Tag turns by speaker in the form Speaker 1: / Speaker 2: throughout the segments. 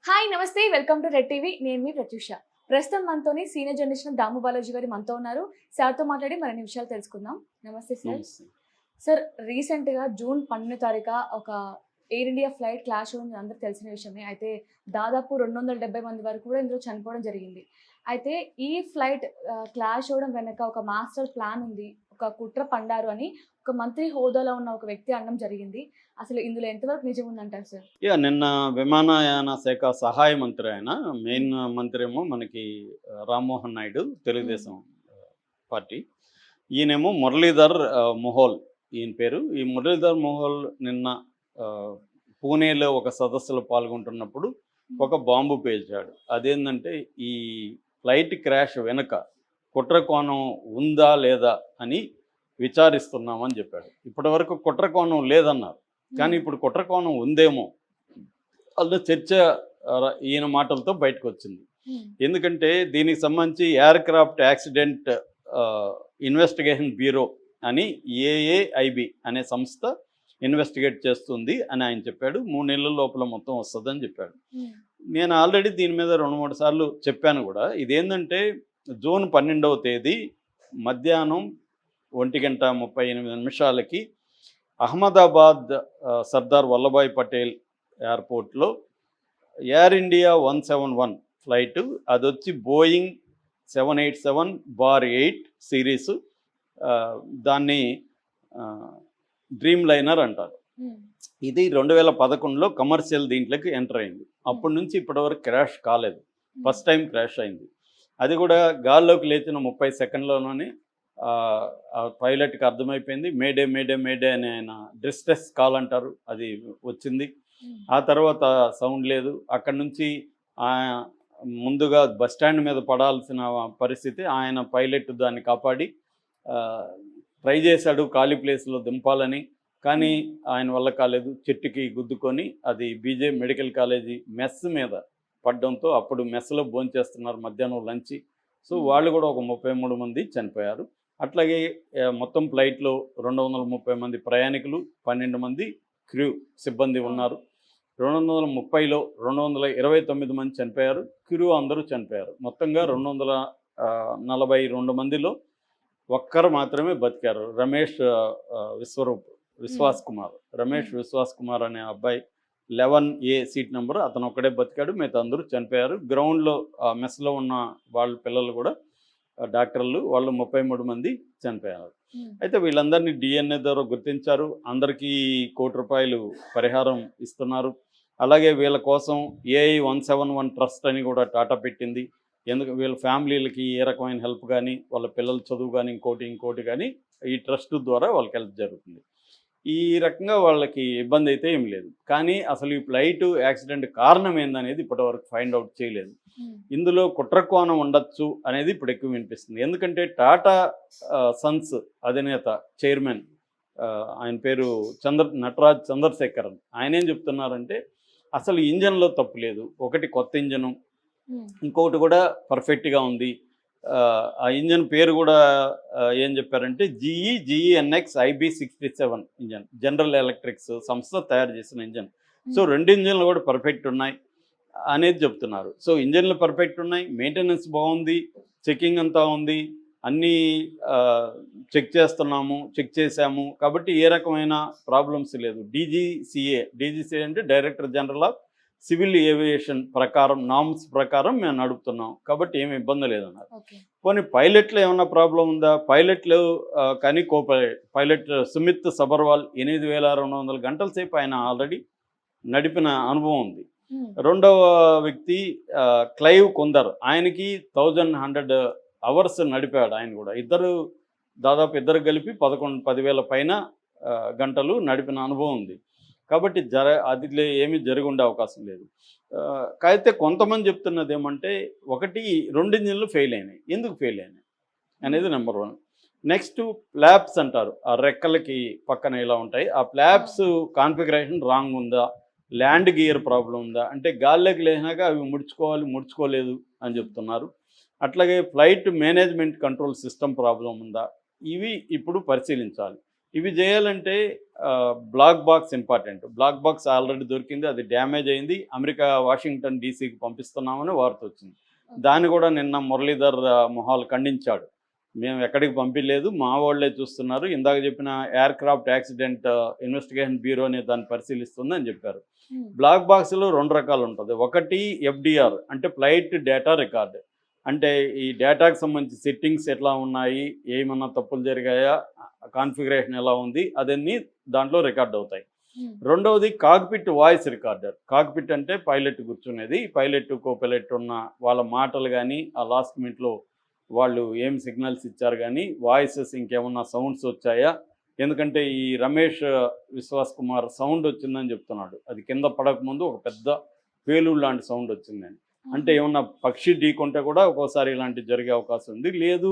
Speaker 1: Hi నమస్తే welcome to red TV నేను మీ ప్రత్యూష. ప్రస్తుతం మనతోని సీనియర్ జర్నలిస్ట్ దాము బాలాజీ గారు మనతో ఉన్నారు. సార్తో మాట్లాడి మరిన్ని విషయాలు తెలుసుకుందాం. నమస్తే సార్.
Speaker 2: నమస్తే.
Speaker 1: సార్, రీసెంట్‌గా జూన్ 12 తారీఖు ఒక ఎయిర్ ఇండియా ఫ్లైట్ క్రాష్ అవ్వడం అందరికి తెలిసిన విషయమే. అయితే దాదాపు 270 మంది వరకు కూడా ఇందులో చనిపోవడం జరిగింది. అయితే ఈ ఫ్లైట్ క్రాష్ అవ్వడం వెనక ఒక మాస్టర్ ప్లాన్ ఉంది. ఒక కుట్ర పన్నారు అని ఒక మంత్రి హోదాలో ఉన్న ఒక వ్యక్తి అనడం జరిగింది. అసలు ఇందులో ఎంతవరకు నిజం ఉందంటారు సార్?
Speaker 2: నిన్న విమానయాన శాఖ సహాయ మంత్రి ఆయన. మెయిన్ మంత్రి ఏమో మనకి రామ్మోహన్ నాయుడు, తెలుగుదేశం పార్టీ. ఈయనేమో మురళీధర్ మొహోల్ ఈయన పేరు. ఈ మురళీధర్ మొహోల్ నిన్న పూణేలో ఒక సదస్సులో పాల్గొంటున్నప్పుడు ఒక బాంబు పేల్చాడు. అదేంటంటే ఈ ఫ్లైట్ క్రాష్ వెనుక కుట్ర కోణం ఉందా లేదా అని విచారిస్తున్నామని చెప్పాడు. ఇప్పటివరకు కుట్ర కోణం లేదన్నారు, కానీ ఇప్పుడు కుట్ర కోణం ఉందేమో అందులో చర్చ ఈయన మాటలతో బయటకు వచ్చింది. ఎందుకంటే దీనికి సంబంధించి air craft accident investigation bureau అని ఏఏఐబి అనే సంస్థ ఇన్వెస్టిగేట్ చేస్తుంది అని ఆయన చెప్పాడు. 3 నెలల లోపల మొత్తం వస్తుందని చెప్పాడు. నేను ఆల్రెడీ దీని మీద 2-3 సార్లు చెప్పాను కూడా. ఇదేంటంటే జూన్ 12వ తేదీ మధ్యాహ్నం 1:38 అహ్మదాబాద్ సర్దార్ వల్లభాయ్ పటేల్ ఎయిర్పోర్ట్లో ఎయిర్ ఇండియా 171 ఫ్లైట్, అది వచ్చి బోయింగ్ 787-8 సిరీస్, దాన్ని డ్రీమ్ లైనర్ అంటారు. ఇది 2011లో కమర్షియల్ దీంట్లోకి ఎంటర్ అయింది. అప్పటి నుంచి ఇప్పటివరకు క్రాష్ కాలేదు. ఫస్ట్ టైం క్రాష్ అయింది. అది కూడా గాల్లోకి లేచిన 30 సెకండ్లోనే పైలట్కి అర్థమైపోయింది. మేడే మేడే మేడే అని ఆయన డిస్ట్రెస్ కాల్ అంటారు, అది వచ్చింది. ఆ తర్వాత సౌండ్ లేదు. అక్కడి నుంచి ముందుగా బస్టాండ్ మీద పడాల్సిన పరిస్థితి, ఆయన పైలట్ దాన్ని కాపాడి ట్రై చేశాడు ఖాళీ ప్లేస్లో దింపాలని, కానీ ఆయన వల్ల కాలేదు. చెట్టుకి గుద్దుకొని అది బీజే మెడికల్ కాలేజీ మెస్ మీద పడడంతో, అప్పుడు మెస్లో భోంచేస్తున్నారు మధ్యాహ్నం లంచ్. సో వాళ్ళు కూడా ఒక 33 మంది చనిపోయారు. అట్లాగే మొత్తం ఫ్లైట్లో 230 మంది ప్రయాణికులు, 12 మంది క్రూ సిబ్బంది ఉన్నారు. 230లో 229 మంది చనిపోయారు. క్రూ అందరూ చనిపోయారు. మొత్తంగా 242 మందిలో ఒక్కరు మాత్రమే బతికారు. రమేష్ విశ్వాస్ కుమార్ అనే అబ్బాయి 11A సీట్ నెంబర్, అతను ఒక్కడే బతికాడు. మిగతా అందరూ చనిపోయారు. గ్రౌండ్లో మెస్లో ఉన్న వాళ్ళ పిల్లలు కూడా డాక్టర్లు, వాళ్ళు 33 మంది చనిపోయారు. అయితే వీళ్ళందరినీ DNA ద్వారా గుర్తించారు. అందరికీ ₹1 కోటి పరిహారం ఇస్తున్నారు. అలాగే వీళ్ళ కోసం AI-171 ట్రస్ట్ అని కూడా టాటా పెట్టింది. ఎందుకు వీళ్ళ ఫ్యామిలీలకి ఏ రకమైన హెల్ప్ కానీ, వాళ్ళ పిల్లల చదువు కానీ, ఇంకోటి కానీ ఈ ట్రస్ట్ ద్వారా వాళ్ళకి హెల్ప్ జరుగుతుంది. ఈ రకంగా వాళ్ళకి ఇబ్బంది అయితే ఏం లేదు. కానీ అసలు ఈ ఫ్లైట్ యాక్సిడెంట్ కారణం ఏందనేది ఇప్పటివరకు ఫైండ్ అవుట్ చేయలేదు. ఇందులో కుట్ర కోణం ఉండొచ్చు అనేది ఇప్పుడు ఎక్కువ వినిపిస్తుంది. ఎందుకంటే టాటా సన్స్ అధినేత చైర్మన్, ఆయన పేరు నటరాజ్ చంద్రశేఖరన్, ఆయన ఏం చెప్తున్నారంటే అసలు ఇంజన్లో తప్పు లేదు. ఒకటి కొత్త ఇంజను, ఇంకొకటి కూడా పర్ఫెక్ట్గా ఉంది. ఆ ఇంజన్ పేరు కూడా ఏం చెప్పారంటే GENX IB67 engine, general electrics సంస్థ తయారు చేసిన ఇంజన్. సో 2 ఇంజన్లు కూడా పర్ఫెక్ట్ ఉన్నాయి అనేది చెప్తున్నారు. సో ఇంజన్లు పర్ఫెక్ట్ ఉన్నాయి, మెయింటెనెన్స్ బాగుంది, చెకింగ్ అంతా ఉంది, అన్నీ చెక్ చేసాము. కాబట్టి ఏ రకమైన ప్రాబ్లమ్స్ లేదు. DGCA అంటే director general of civil aviation ప్రకారం, నామ్స్ ప్రకారం మేము నడుపుతున్నాం, కాబట్టి ఏమి ఇబ్బంది లేదన్నారు. కొన్ని పైలట్లో ఏమన్నా ప్రాబ్లం ఉందా? పైలట్లు కానీ పైలట్ సుమిత్ సబర్వాల్ 8,200 గంటల సేపు ఆయన ఆల్రెడీ నడిపిన అనుభవం ఉంది. రెండవ వ్యక్తి క్లైవ్ కొందర్, ఆయనకి 1100 అవర్స్ నడిపాడు. ఆయన కూడా దాదాపు ఇద్దరు కలిపి 10,000 పైన గంటలు నడిపిన అనుభవం ఉంది. కాబట్టి అది ఏమీ జరిగి ఉండే అవకాశం లేదు. అయితే కొంతమంది చెప్తున్నది ఏమంటే, 2 ఇంజిన్లు ఫెయిల్ అయినాయి. ఎందుకు ఫెయిల్ అయినాయి అనేది నెంబర్ 1. నెక్స్ట్ ఫ్లాప్స్ అంటారు, ఆ రెక్కలకి పక్కన ఇలా ఉంటాయి. ఆ ఫ్లాప్స్ కాన్ఫిగరేషన్ రాంగ్ ఉందా, ల్యాండ్ గియర్ ప్రాబ్లం ఉందా, అంటే గాల్లోకి లేచినాక అవి ముడుచుకోలేదు అని చెప్తున్నారు. అట్లాగే flight management control system problem ఉందా, ఇవి ఇప్పుడు పరిశీలించాలి. ఇవి చేయాలంటే black box important. Black box already దొరికింది, అది డ్యామేజ్ అయింది, అమెరికా వాషింగ్టన్ డీసీకి పంపిస్తున్నామని వార్త వచ్చింది. దాన్ని కూడా నిన్న మురళీధర్ మొహాల్ ఖండించాడు. మేము ఎక్కడికి పంపించలేదు, మా వాళ్ళే చూస్తున్నారు, ఇందాక చెప్పిన ఎయిర్క్రాఫ్ట్ యాక్సిడెంట్ ఇన్వెస్టిగేషన్ బ్యూరోని దాన్ని పరిశీలిస్తుంది అని చెప్పారు. బ్లాక్ బాక్స్లో 2 రకాలు ఉంటుంది. ఒకటి ఎఫ్డిఆర్ అంటే ఫ్లైట్ డేటా రికార్డ్, అంటే ఈ డేటాకి సంబంధించి సెట్టింగ్స్ ఎట్లా ఉన్నాయి, ఏమన్నా తప్పులు జరిగాయా, కాన్ఫిగరేషన్ ఎలా ఉంది, అదన్నీ దాంట్లో రికార్డ్ అవుతాయి. రెండవది కాక్పిట్ వాయిస్ రికార్డర్. కాక్పిట్ అంటే పైలట్ కూర్చునేది, పైలట్ కో పైలట్ ఉన్న వాళ్ళ మాటలు కానీ, ఆ లాస్ట్ మినిట్లో వాళ్ళు ఏం సిగ్నల్స్ ఇచ్చారు కానీ, వాయిసెస్ ఇంకేమన్నా సౌండ్స్ వచ్చాయా, ఎందుకంటే ఈ రమేష్ విశ్వాస్ కుమార్ సౌండ్ వచ్చిందని చెప్తున్నాడు, అది కింద పడకముందు ఒక పెద్ద పేలుడు లాంటి సౌండ్ వచ్చిందని. అంటే ఏమన్నా పక్షి ఢీకొంటే కూడా ఒక్కోసారి ఇలాంటివి జరిగే అవకాశం ఉంది. లేదు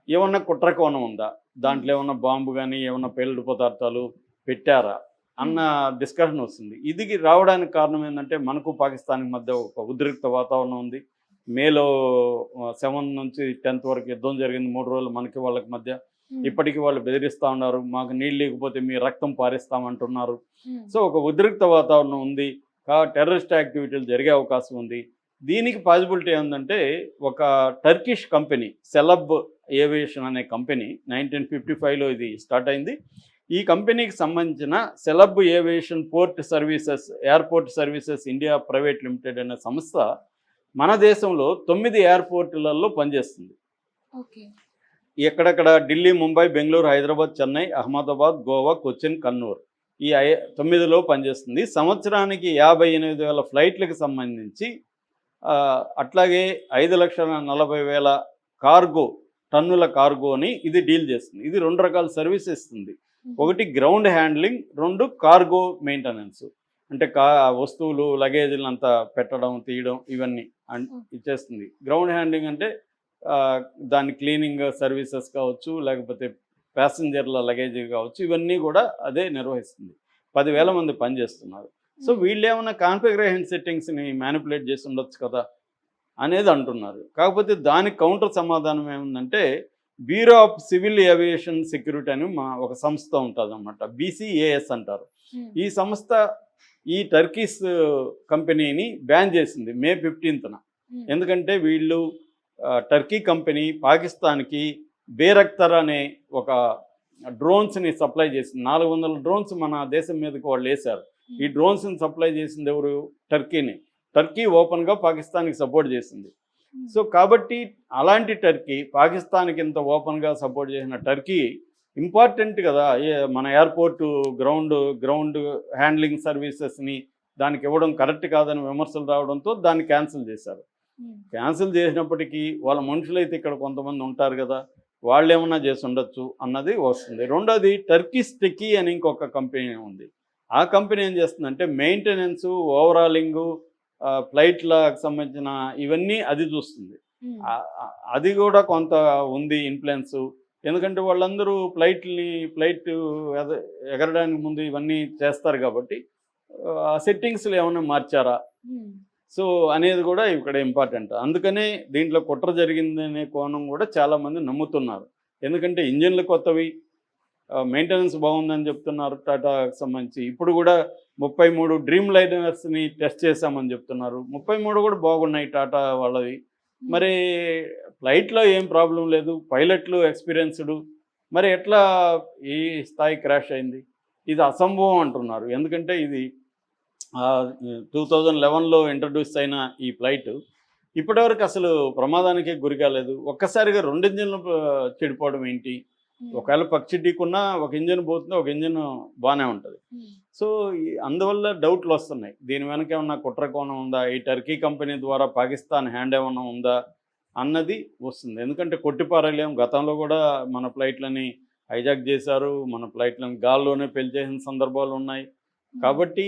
Speaker 2: ఏమన్నా కుట్రకోణం ఉందా, దాంట్లో ఏమన్నా బాంబు కానీ ఏమన్నా పేలుడు పదార్థాలు పెట్టారా అన్న డిస్కషన్ వస్తుంది. ఇది రావడానికి కారణం ఏంటంటే మనకు పాకిస్తాన్కి మధ్య ఒక ఉద్రిక్త వాతావరణం ఉంది. మేలో 7 నుంచి 10th వరకు యుద్ధం జరిగింది, 3 రోజులు మనకి వాళ్ళకి మధ్య. ఇప్పటికీ వాళ్ళు బెదిరిస్తూ ఉన్నారు, మాకు నీళ్ళు లేకపోతే మీ రక్తం పారిస్తామంటున్నారు. సో ఒక ఉద్రిక్త వాతావరణం ఉంది, టెర్రరిస్ట్ యాక్టివిటీలు జరిగే అవకాశం ఉంది. దీనికి పాసిబిలిటీ ఏంటంటే ఒక టర్కిష్ కంపెనీ సెలబ్ ఏవియేషన్ అనే కంపెనీ 1955లో ఇది స్టార్ట్ అయింది. ఈ కంపెనీకి సంబంధించిన celeb aviation airport services India private limited అనే సంస్థ మన దేశంలో 9 ఎయిర్పోర్టులలో పనిచేస్తుంది. ఎక్కడెక్కడ ఢిల్లీ, ముంబై, బెంగళూరు, హైదరాబాద్, చెన్నై, అహ్మదాబాద్, గోవా, కొచ్చిన్, కన్నూర్, ఈ 9లో పనిచేస్తుంది. సంవత్సరానికి 58,000 ఫ్లైట్లకు సంబంధించి అట్లాగే 5,40,000 కార్గో టన్నుల కార్గోని ఇది డీల్ చేస్తుంది. ఇది 2 రకాల సర్వీస్ ఇస్తుంది. ఒకటి గ్రౌండ్ హ్యాండ్లింగ్, 2 కార్గో మెయింటెనెన్స్, అంటే వస్తువులు లగేజీలు అంతా పెట్టడం తీయడం ఇవన్నీ ఇచ్చేస్తుంది. గ్రౌండ్ హ్యాండ్లింగ్ అంటే దాని క్లీనింగ్ సర్వీసెస్ కావచ్చు, లేకపోతే ప్యాసింజర్ల లగేజీ కావచ్చు, ఇవన్నీ కూడా అదే నిర్వహిస్తుంది. 10,000 మంది పనిచేస్తున్నారు. సో వీళ్ళు ఏమైనా కాన్ఫిగరేషన్ సెట్టింగ్స్ని మ్యానిపులేట్ చేసి ఉండొచ్చు కదా అనేది అంటున్నారు. కాకపోతే దానికి కౌంటర్ సమాధానం ఏముందంటే bureau of civil aviation security అని ఒక సంస్థ ఉంటుంది అన్నమాట, BCAS అంటారు. ఈ సంస్థ ఈ టర్కీస్ కంపెనీని బ్యాన్ చేసింది May 15th. ఎందుకంటే వీళ్ళు టర్కీ కంపెనీ పాకిస్తాన్కి బేరక్తర్ అనే ఒక డ్రోన్స్ని సప్లై చేసింది. 400 డ్రోన్స్ మన దేశం మీదకి వాళ్ళు వేశారు. ఈ డ్రోన్స్ని సప్లై చేసింది ఎవరు? టర్కీని. టర్కీ ఓపెన్గా పాకిస్తాన్కి సపోర్ట్ చేసింది. సో కాబట్టి అలాంటి టర్కీ పాకిస్తాన్కి ఇంత ఓపెన్గా సపోర్ట్ చేసిన టర్కీ ఇంపార్టెంట్ కదా, మన ఎయిర్పోర్టు గ్రౌండ్ హ్యాండ్లింగ్ సర్వీసెస్ని దానికి ఇవ్వడం కరెక్ట్ కాదని విమర్శలు రావడంతో దాన్ని క్యాన్సిల్ చేశారు. క్యాన్సిల్ చేసినప్పటికీ వాళ్ళ మనుషులైతే ఇక్కడ కొంతమంది ఉంటారు కదా, వాళ్ళు ఏమన్నా చేసి ఉండొచ్చు అన్నది వస్తుంది. రెండోది టర్కిష్ టెకీ అని ఇంకొక కంపెనీ ఉంది. ఆ కంపెనీ ఏం చేస్తుందంటే మెయింటెనెన్స్, ఓవరాలింగు, ఫ్లైట్లకు సంబంధించిన ఇవన్నీ అది చూస్తుంది. అది కూడా కొంత ఉంది ఇన్ఫ్లుయెన్స్. ఎందుకంటే వాళ్ళందరూ ఫ్లైట్ ఎగరడానికి ముందు ఇవన్నీ చేస్తారు కాబట్టి ఆ సెట్టింగ్స్లో ఏమైనా మార్చారా సో అనేది కూడా ఇక్కడ ఇంపార్టెంట్. అందుకనే దీంట్లో కుట్ర జరిగిందనే కోణం కూడా చాలామంది నమ్ముతున్నారు. ఎందుకంటే ఇంజిన్లు కొత్తవి, మెయింటెనెన్స్ బాగుందని చెప్తున్నారు టాటాకి సంబంధించి. ఇప్పుడు కూడా 33 డ్రీమ్ లైనర్స్ని టెస్ట్ చేశామని చెప్తున్నారు. 33 కూడా బాగున్నాయి టాటా వాళ్ళవి. మరి ఫ్లైట్లో ఏం ప్రాబ్లం లేదు, పైలట్లు ఎక్స్పీరియన్స్డ్, మరి ఎట్లా ఈ స్థాయి క్రాష్ అయింది? ఇది అసంభవం అంటున్నారు. ఎందుకంటే ఇది 2011లో ఇంట్రడ్యూస్ అయిన ఈ ఫ్లైట్ ఇప్పటివరకు అసలు ప్రమాదానికి గురి కాలేదు. ఒక్కసారిగా 2 ఇంజిన్లు చెడిపోవడం ఏంటి? ఒకవేళ పక్షి ఢీకున్నా ఒక ఇంజిన్ పోతుంది, ఒక ఇంజిన్ బాగానే ఉంటుంది. సో అందువల్ల డౌట్లు వస్తున్నాయి, దీని వెనక ఏమన్నా కుట్ర కోణం ఉందా, ఈ టర్కీ కంపెనీ ద్వారా పాకిస్తాన్ హ్యాండ్ ఏమన్నా ఉందా అన్నది వస్తుంది. ఎందుకంటే కొట్టిపారలేం, గతంలో కూడా మన ఫ్లైట్లని హైజాక్ చేశారు, మన ఫ్లైట్లను గాల్లోనే పెళ్చేసిన సందర్భాలు ఉన్నాయి. కాబట్టి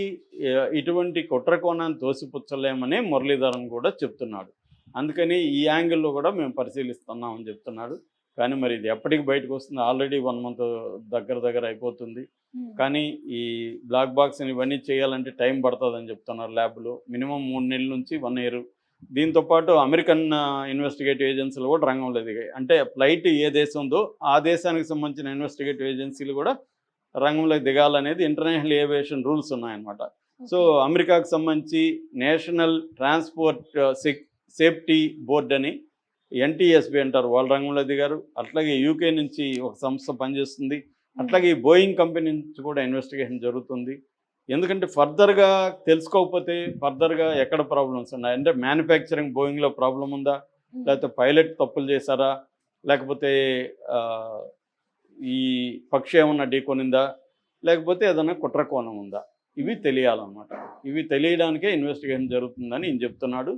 Speaker 2: ఇటువంటి కుట్ర కోణాన్ని తోసిపుచ్చలేమని మురళీధరన్ కూడా చెప్తున్నాడు. అందుకని ఈ యాంగిల్లో కూడా మేము పరిశీలిస్తున్నామని చెప్తున్నాడు. కానీ మరి ఇది ఎప్పటికి బయటకు వస్తుంది? ఆల్రెడీ 1 month దగ్గర అయిపోతుంది. కానీ ఈ బ్లాక్ బాక్స్ని ఇవన్నీ చేయాలంటే టైం పడుతుందని చెప్తున్నారు ల్యాబ్లో. మినిమం 3 నెలల నుంచి 1 year. దీంతోపాటు అమెరికన్ ఇన్వెస్టిగేటివ్ ఏజెన్సీలు కూడా రంగంలో దిగాయి. అంటే ఫ్లైట్ ఏ దేశందో ఆ దేశానికి సంబంధించిన ఇన్వెస్టిగేటివ్ ఏజెన్సీలు కూడా రంగంలోకి దిగాలనేది ఇంటర్నేషనల్ ఏవియేషన్ రూల్స్ ఉన్నాయన్నమాట. సో అమెరికాకు సంబంధించి నేషనల్ ట్రాన్స్పోర్ట్ సేఫ్టీ బోర్డ్ అని ఎన్టీఎస్బి అంటారు, వాళ్ళ రంగంలో దిగారు. అట్లాగే యూకే నుంచి ఒక సంస్థ పనిచేస్తుంది. అట్లాగే ఈ బోయింగ్ కంపెనీ నుంచి కూడా ఇన్వెస్టిగేషన్ జరుగుతుంది. ఎందుకంటే ఫర్దర్గా తెలుసుకోకపోతే ఫర్దర్గా ఎక్కడ ప్రాబ్లమ్స్ ఉన్నాయి అంటే మ్యానుఫ్యాక్చరింగ్ బోయింగ్లో ప్రాబ్లం ఉందా, లేకపోతే పైలట్ తప్పులు చేశారా, లేకపోతే ఈ పక్షి ఏమన్నా ఢీకొనిందా, లేకపోతే ఏదైనా కుట్ర కోణం ఉందా, ఇవి తెలియాలన్నమాట. ఇవి తెలియడానికే ఇన్వెస్టిగేషన్ జరుగుతుందని ఈయన చెప్తున్నాడు.